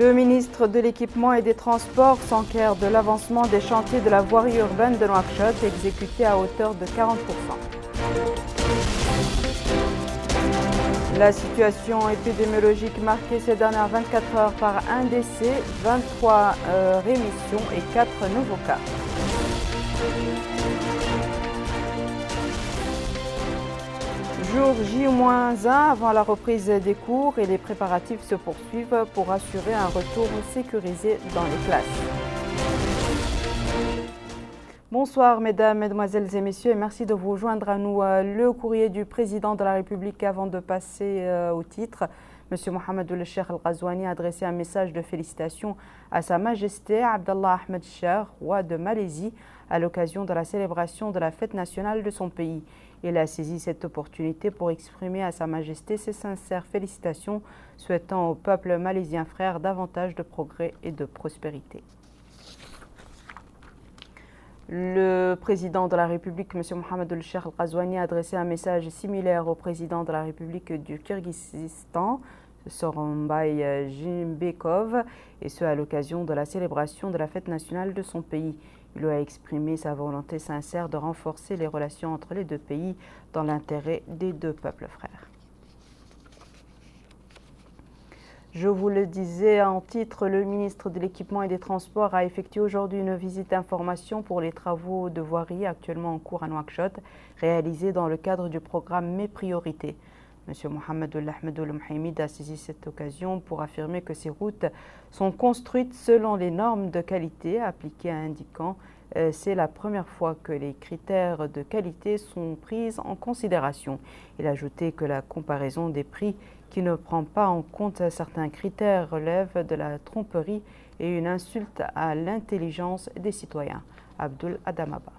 Le ministre de l'Équipement et des Transports s'enquiert de l'avancement des chantiers de la voirie urbaine de Nouakchott, exécutés à hauteur de 40%. La situation épidémiologique marquée ces dernières 24 heures par un décès, 23 rémissions et 4 nouveaux cas. Jour J-1 avant la reprise des cours et les préparatifs se poursuivent pour assurer un retour sécurisé dans les classes. Bonsoir mesdames, mesdemoiselles et messieurs et merci de vous joindre à nous. Le courrier du président de la République avant de passer au titre. M. Mohamed Cheikh Al-Ghazouani a adressé un message de félicitations à Sa Majesté Abdallah Ahmed Shah, roi de Malaisie, à l'occasion de la célébration de la fête nationale de son pays. Il a saisi cette opportunité pour exprimer à Sa Majesté ses sincères félicitations, souhaitant au peuple malaisien frère davantage de progrès et de prospérité. Le président de la République, M. Mohamed Cheikh Al-Ghazouani, a adressé un message similaire au président de la République du Kirghizistan, Sooronbay Jeenbekov, et ce à l'occasion de la célébration de la fête nationale de son pays. Il lui a exprimé sa volonté sincère de renforcer les relations entre les deux pays dans l'intérêt des deux peuples frères. Je vous le disais en titre, le ministre de l'Équipement et des Transports a effectué aujourd'hui une visite d'information pour les travaux de voirie actuellement en cours à Nouakchott, réalisés dans le cadre du programme Mes Priorités. M. Mohamed Ahmedoul Mohamed a saisi cette occasion pour affirmer que ces routes sont construites selon les normes de qualité appliquées, indiquant c'est la première fois que les critères de qualité sont pris en considération. Il a ajouté que la comparaison des prix qui ne prend pas en compte certains critères relève de la tromperie et une insulte à l'intelligence des citoyens. Abdul Adamaba.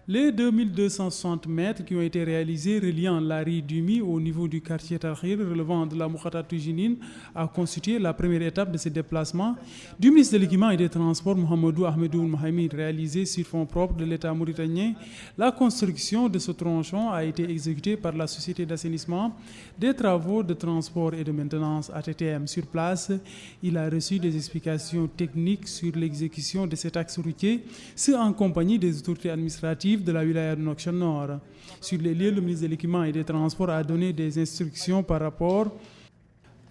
Les 2260 mètres qui ont été réalisés reliant la rue Dumi au niveau du quartier Tahrir relevant de la Moukhata Toujinine a constitué la première étape de ce déplacement du ministre de l'Équipement et des Transports Mohamedou Ahmedoul Mohamed réalisé sur fonds propres de l'État mauritanien. La construction de ce tronçon a été exécutée par la Société d'assainissement des travaux de transport et de maintenance ATTM. Sur place, il a reçu des explications techniques sur l'exécution de cet axe routier, ce en compagnie des autorités administratives de la wilaya de Nouakchott Nord. Sur les lieux, le ministre de l'Équipement et des Transports a donné des instructions par rapport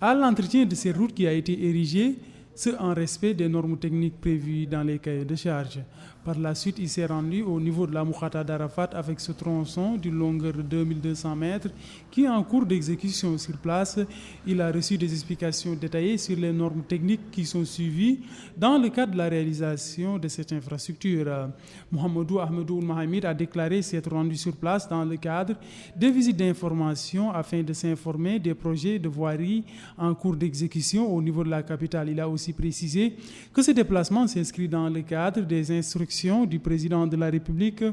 à l'entretien de ces routes qui a été érigée, ce en respect des normes techniques prévues dans les cahiers de charge. Par la suite, il s'est rendu au niveau de la Moukhata d'Arafat avec ce tronçon d'une longueur de 2200 mètres qui est en cours d'exécution sur place. Il a reçu des explications détaillées sur les normes techniques qui sont suivies dans le cadre de la réalisation de cette infrastructure. Mohamedou Ahmedoul Mohamed a déclaré s'être rendu sur place dans le cadre des visites d'information afin de s'informer des projets de voirie en cours d'exécution au niveau de la capitale. Il a aussi précisé que ce déplacement s'inscrit dans le cadre des instructions du président de la République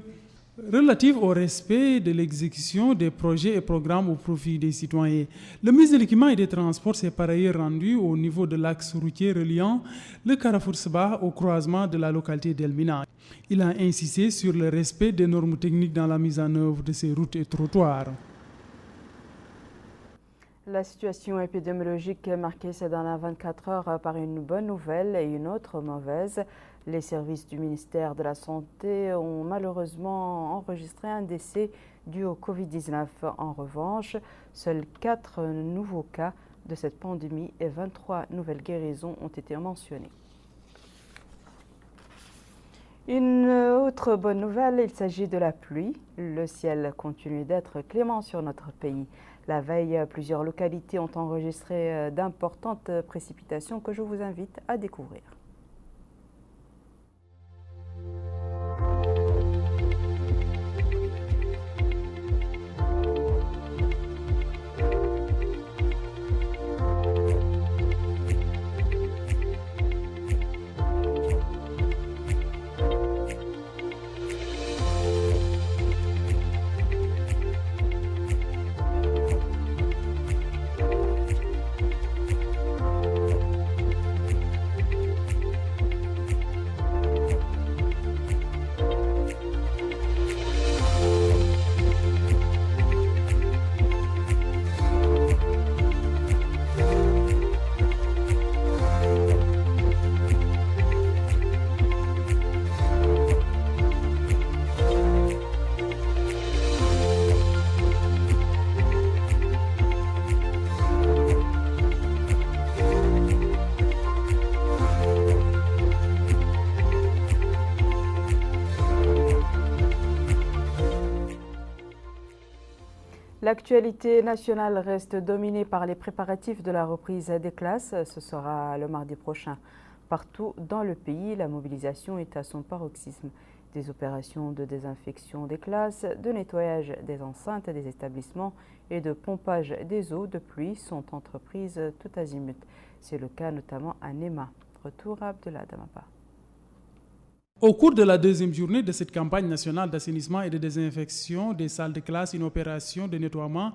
relative au respect de l'exécution des projets et programmes au profit des citoyens. Le ministre de l'Équipement et des Transports s'est par ailleurs rendu au niveau de l'axe routier reliant le Carrefour Sabah au croisement de la localité d'Elmina. Il a insisté sur le respect des normes techniques dans la mise en œuvre de ces routes et trottoirs. La situation épidémiologique est marquée ces dernières 24 heures par une bonne nouvelle et une autre mauvaise. Les services du ministère de la Santé ont malheureusement enregistré un décès dû au Covid-19. En revanche, seuls 4 nouveaux cas de cette pandémie et 23 nouvelles guérisons ont été mentionnées. Une autre bonne nouvelle, il s'agit de la pluie. Le ciel continue d'être clément sur notre pays. La veille, plusieurs localités ont enregistré d'importantes précipitations que je vous invite à découvrir. L'actualité nationale reste dominée par les préparatifs de la reprise des classes. Ce sera le mardi prochain. Partout dans le pays, la mobilisation est à son paroxysme. Des opérations de désinfection des classes, de nettoyage des enceintes des établissements et de pompage des eaux de pluie sont entreprises tout azimut. C'est le cas notamment à Néma. Retour à Abdullah Damapa. Au cours de la deuxième journée de cette campagne nationale d'assainissement et de désinfection des salles de classe, une opération de nettoiement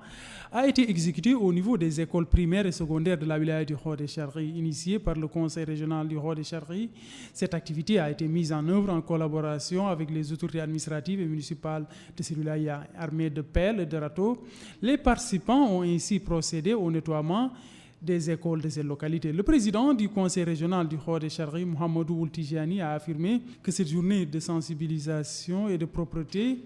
a été exécutée au niveau des écoles primaires et secondaires de la wilaya du Hod-e-Charri, initiée par le Conseil régional du Hod-e-Charri. Cette activité a été mise en œuvre en collaboration avec les autorités administratives et municipales de cette wilaya, armées de pelles et de râteaux. Les participants ont ainsi procédé au nettoiement des écoles de cette localité. Le président du conseil régional du Hod-e-Charri, Mohamedou Ould-Tijani, a affirmé que cette journée de sensibilisation et de propreté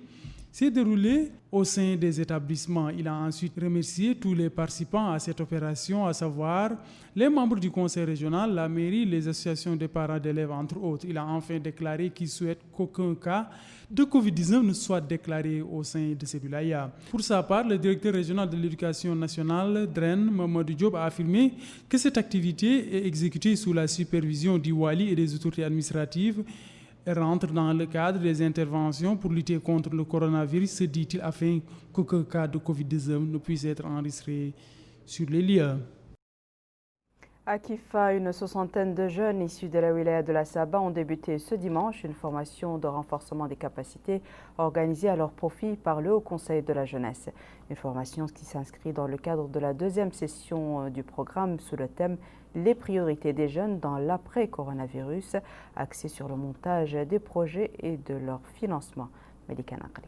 s'est déroulée au sein des établissements. Il a ensuite remercié tous les participants à cette opération, à savoir les membres du conseil régional, la mairie, les associations des parents d'élèves, entre autres. Il a enfin déclaré qu'il souhaite qu'aucun cas de Covid-19 ne soit déclaré au sein de cette wilaya. Pour sa part, le directeur régional de l'éducation nationale, DREN, Mamadou Diop, a affirmé que cette activité est exécutée sous la supervision du Wali et des autorités administratives et rentre dans le cadre des interventions pour lutter contre le coronavirus, se dit-il, afin qu'aucun cas de Covid-19 ne puisse être enregistré sur les lieux. À Kifa, une soixantaine de jeunes issus de la wilaya de la Saba ont débuté ce dimanche une formation de renforcement des capacités organisée à leur profit par le Haut Conseil de la jeunesse. Une formation qui s'inscrit dans le cadre de la deuxième session du programme sous le thème « Les priorités des jeunes dans l'après-coronavirus » axée sur le montage des projets et de leur financement. Malika Nakri.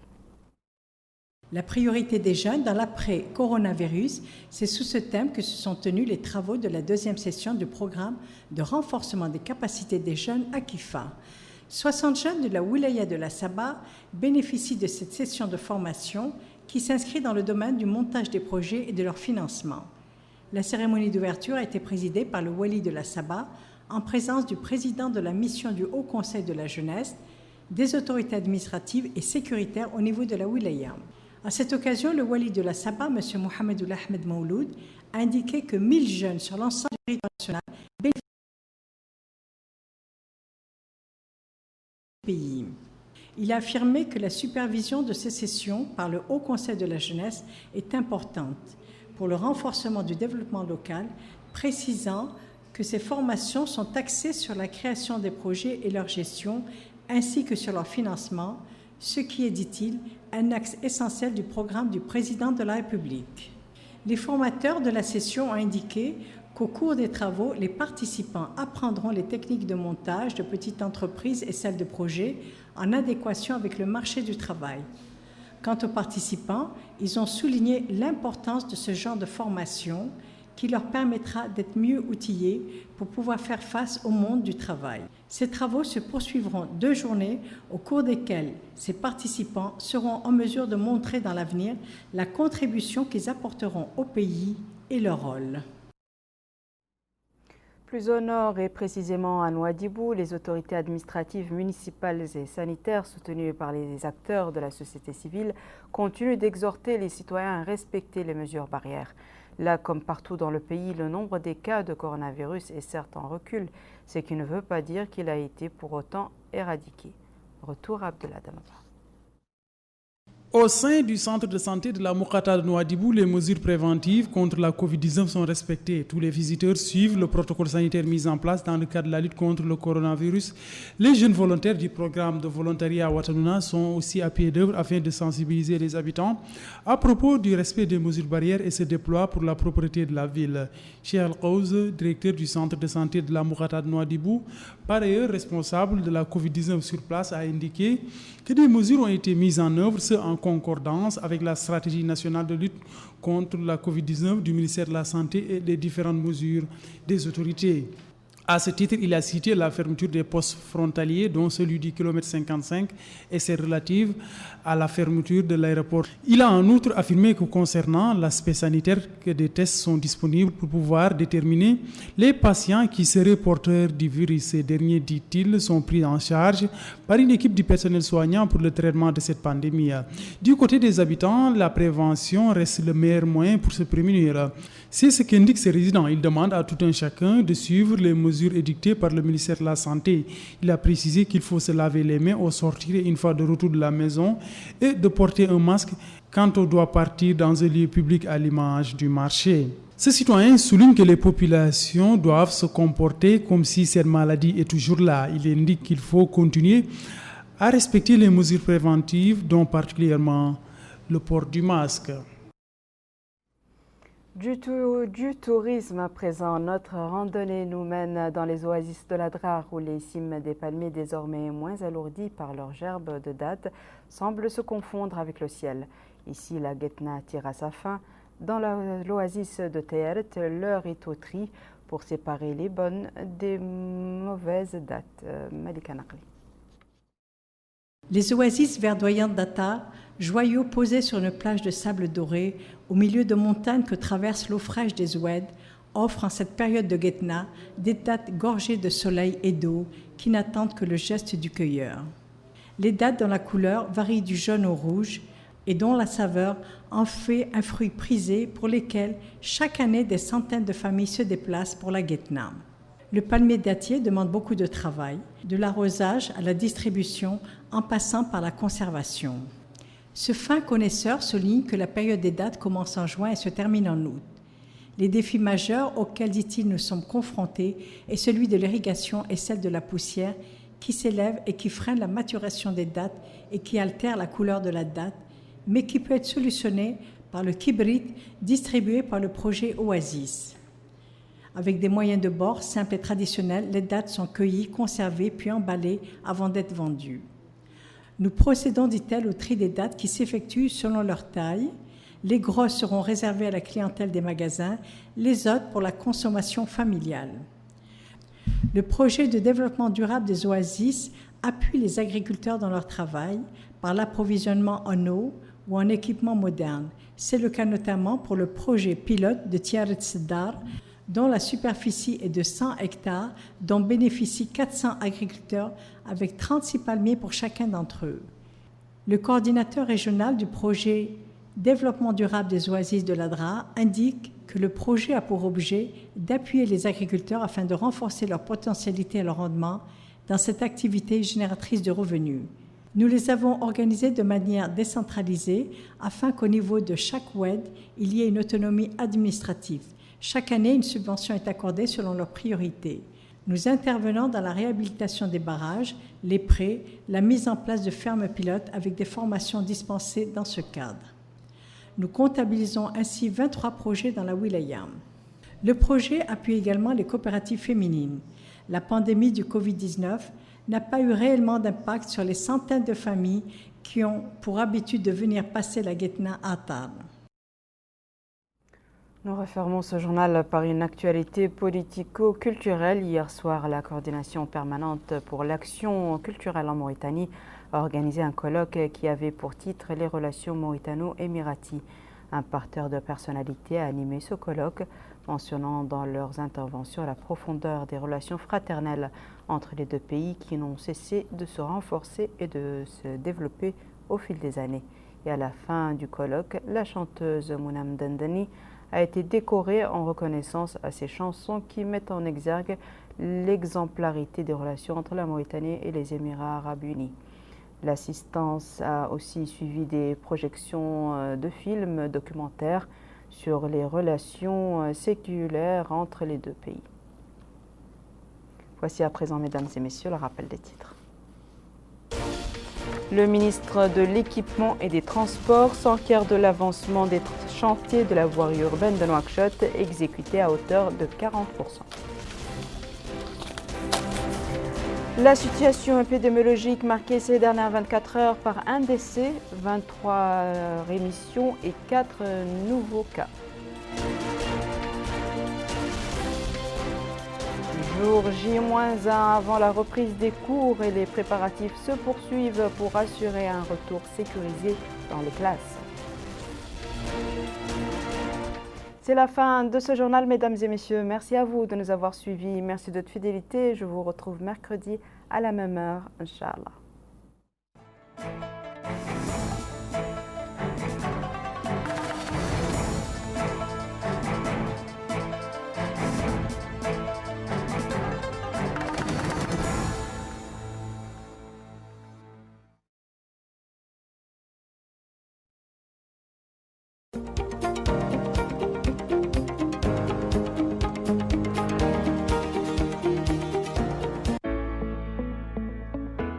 La priorité des jeunes dans l'après-coronavirus, c'est sous ce thème que se sont tenus les travaux de la deuxième session du programme de renforcement des capacités des jeunes à Kifa. 60 jeunes de la wilaya de la Saba bénéficient de cette session de formation qui s'inscrit dans le domaine du montage des projets et de leur financement. La cérémonie d'ouverture a été présidée par le Wali de la Saba en présence du président de la mission du Haut Conseil de la jeunesse, des autorités administratives et sécuritaires au niveau de la wilaya. À cette occasion, le Wali de la Saba, M. Mohamedou Ahmed Mouloud, a indiqué que 1000 jeunes sur l'ensemble du territoire national bénéficient du pays. Il a affirmé que la supervision de ces sessions par le Haut Conseil de la jeunesse est importante pour le renforcement du développement local, précisant que ces formations sont axées sur la création des projets et leur gestion, ainsi que sur leur financement, ce qui est, dit-il, un axe essentiel du programme du président de la République. Les formateurs de la session ont indiqué qu'au cours des travaux, les participants apprendront les techniques de montage de petites entreprises et celles de projets en adéquation avec le marché du travail. Quant aux participants, ils ont souligné l'importance de ce genre de formation qui leur permettra d'être mieux outillés pour pouvoir faire face au monde du travail. Ces travaux se poursuivront 2 journées au cours desquelles ces participants seront en mesure de montrer dans l'avenir la contribution qu'ils apporteront au pays et leur rôle. Plus au nord et précisément à Nouadhibou, les autorités administratives, municipales et sanitaires soutenues par les acteurs de la société civile continuent d'exhorter les citoyens à respecter les mesures barrières. Là, comme partout dans le pays, le nombre des cas de coronavirus est certes en recul, ce qui ne veut pas dire qu'il a été pour autant éradiqué. Retour à Abdullah Damapa. Au sein du centre de santé de la Moukata de Nouadhibou, les mesures préventives contre la Covid-19 sont respectées. Tous les visiteurs suivent le protocole sanitaire mis en place dans le cadre de la lutte contre le coronavirus. Les jeunes volontaires du programme de volontariat Watanouna sont aussi à pied d'œuvre afin de sensibiliser les habitants à propos du respect des mesures barrières et se déploient pour la propreté de la ville. Cheikh Al-Qaouz, directeur du centre de santé de la Moukata de Nouadhibou, par ailleurs responsable de la Covid-19 sur place, a indiqué que des mesures ont été mises en œuvre, ce en concordance avec la stratégie nationale de lutte contre la Covid-19 du ministère de la Santé et les différentes mesures des autorités. À ce titre, il a cité la fermeture des postes frontaliers, dont celui du kilomètre 55, et c'est relative à la fermeture de l'aéroport. Il a en outre affirmé que concernant l'aspect sanitaire, que des tests sont disponibles pour pouvoir déterminer les patients qui seraient porteurs du virus. Ces derniers, dit-il, sont pris en charge par une équipe du personnel soignant pour le traitement de cette pandémie. Du côté des habitants, la prévention reste le meilleur moyen pour se prémunir. C'est ce qu'indiquent ces résidents. Ils demandent à tout un chacun de suivre les mesures édictées par le ministère de la Santé. Il a précisé qu'il faut se laver les mains au sortir et une fois de retour de la maison et de porter un masque quand on doit partir dans un lieu public à l'image du marché. Ce citoyen souligne que les populations doivent se comporter comme si cette maladie est toujours là. Il indique qu'il faut continuer à respecter les mesures préventives, dont particulièrement le port du masque. Du tourisme à présent, notre randonnée nous mène dans les oasis de l'Adrar où les cimes des palmiers, désormais moins alourdies par leurs gerbes de date, semblent se confondre avec le ciel. Ici, la Guetna tire à sa fin. Dans l'oasis de Teert, l'heure est au tri pour séparer les bonnes des mauvaises dates. Malika Nakli. Les oasis verdoyantes d'Atta, joyaux posés sur une plage de sable doré, au milieu de montagnes que traverse l'eau fraîche des Oued, offrent en cette période de Guetna des dattes gorgées de soleil et d'eau qui n'attendent que le geste du cueilleur. Les dattes dont la couleur varie du jaune au rouge et dont la saveur en fait un fruit prisé pour lesquels chaque année des centaines de familles se déplacent pour la Guetna. Le palmier dattier demande beaucoup de travail, de l'arrosage à la distribution en passant par la conservation. Ce fin connaisseur souligne que la période des dattes commence en juin et se termine en août. Les défis majeurs auxquels, dit-il, nous sommes confrontés est celui de l'irrigation et celle de la poussière qui s'élève et qui freine la maturation des dattes et qui altère la couleur de la date, mais qui peut être solutionné par le kibrit distribué par le projet Oasis. Avec des moyens de bord simples et traditionnels, les dattes sont cueillies, conservées puis emballées avant d'être vendues. Nous procédons, dit-elle, au tri des dattes qui s'effectuent selon leur taille. Les grosses seront réservées à la clientèle des magasins, les autres pour la consommation familiale. Le projet de développement durable des oasis appuie les agriculteurs dans leur travail par l'approvisionnement en eau ou en équipement moderne. C'est le cas notamment pour le projet pilote de Tiaret Seddar, dont la superficie est de 100 hectares, dont bénéficient 400 agriculteurs avec 36 palmiers pour chacun d'entre eux. Le coordinateur régional du projet Développement durable des oasis de l'Adrar indique que le projet a pour objet d'appuyer les agriculteurs afin de renforcer leur potentialité et leur rendement dans cette activité génératrice de revenus. Nous les avons organisés de manière décentralisée afin qu'au niveau de chaque WED, il y ait une autonomie administrative. Chaque année, une subvention est accordée selon leurs priorités. Nous intervenons dans la réhabilitation des barrages, les prêts, la mise en place de fermes pilotes avec des formations dispensées dans ce cadre. Nous comptabilisons ainsi 23 projets dans la wilaya. Le projet appuie également les coopératives féminines. La pandémie du Covid-19 n'a pas eu réellement d'impact sur les centaines de familles qui ont pour habitude de venir passer la Guetna à table. Nous refermons ce journal par une actualité politico-culturelle. Hier soir, la coordination permanente pour l'action culturelle en Mauritanie a organisé un colloque qui avait pour titre « Les relations mauritano-émiraties ». Un parterre de personnalités a animé ce colloque, mentionnant dans leurs interventions la profondeur des relations fraternelles entre les deux pays qui n'ont cessé de se renforcer et de se développer au fil des années. Et à la fin du colloque, la chanteuse Mounam Dandani a été décorée en reconnaissance à ses chansons qui mettent en exergue l'exemplarité des relations entre la Mauritanie et les Émirats arabes unis. L'assistance a aussi suivi des projections de films documentaires sur les relations séculaires entre les deux pays. Voici à présent, mesdames et messieurs, le rappel des titres. Le ministre de l'Équipement et des Transports s'enquiert de l'avancement des chantiers de la voirie urbaine de Nouakchott, exécutés à hauteur de 40%. La situation épidémiologique marquée ces dernières 24 heures par un décès, 23 rémissions et 4 nouveaux cas. Jour J-1 avant la reprise des cours et les préparatifs se poursuivent pour assurer un retour sécurisé dans les classes. C'est la fin de ce journal, mesdames et messieurs. Merci à vous de nous avoir suivis. Merci de votre fidélité. Je vous retrouve mercredi à la même heure, Inch'Allah.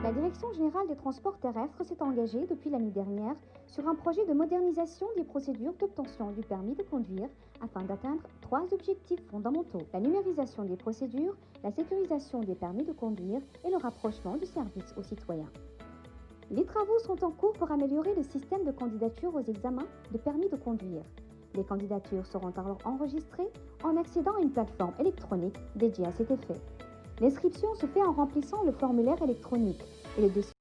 La Direction générale des transports terrestres s'est engagée depuis l'année dernière sur un projet de modernisation des procédures d'obtention du permis de conduire afin d'atteindre 3 objectifs fondamentaux: la numérisation des procédures, la sécurisation des permis de conduire et le rapprochement du service aux citoyens. Les travaux sont en cours pour améliorer le système de candidature aux examens de permis de conduire. Les candidatures seront alors enregistrées en accédant à une plateforme électronique dédiée à cet effet. L'inscription se fait en remplissant le formulaire électronique et le dossier